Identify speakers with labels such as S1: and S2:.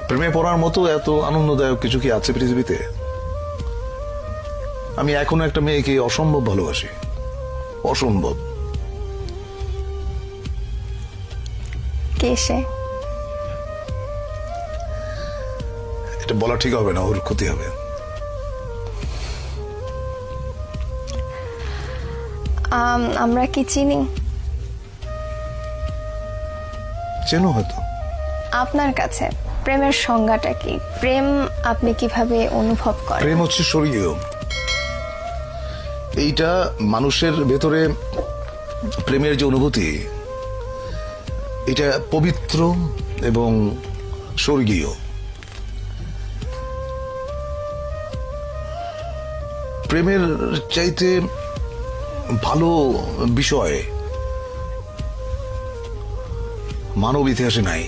S1: প্রেমে পড়ার মতো এত আনন্দদায়ক কিছু কি আছে পৃথিবীতে? আমি এখনো একটা মেয়েকে অসম্ভব ভালোবাসি, অসম্ভব।
S2: কে সে?
S1: এটা বলা ঠিক হবে না, ওর ক্ষতি হবে।
S2: আমরা কি চিনি?
S1: চেনো হয়তো।
S2: আপনার কাছে প্রেমের সংজ্ঞাটা কি? প্রেম আপনি কিভাবে অনুভব করেন?
S1: প্রেম হচ্ছে স্বর্গীয়। এইটা মানুষের ভেতরে প্রেমের যে অনুভূতি, এটা পবিত্র এবং স্বর্গীয়। প্রেমের চাইতে ভালো বিষয় মানব ইতিহাসে নাই।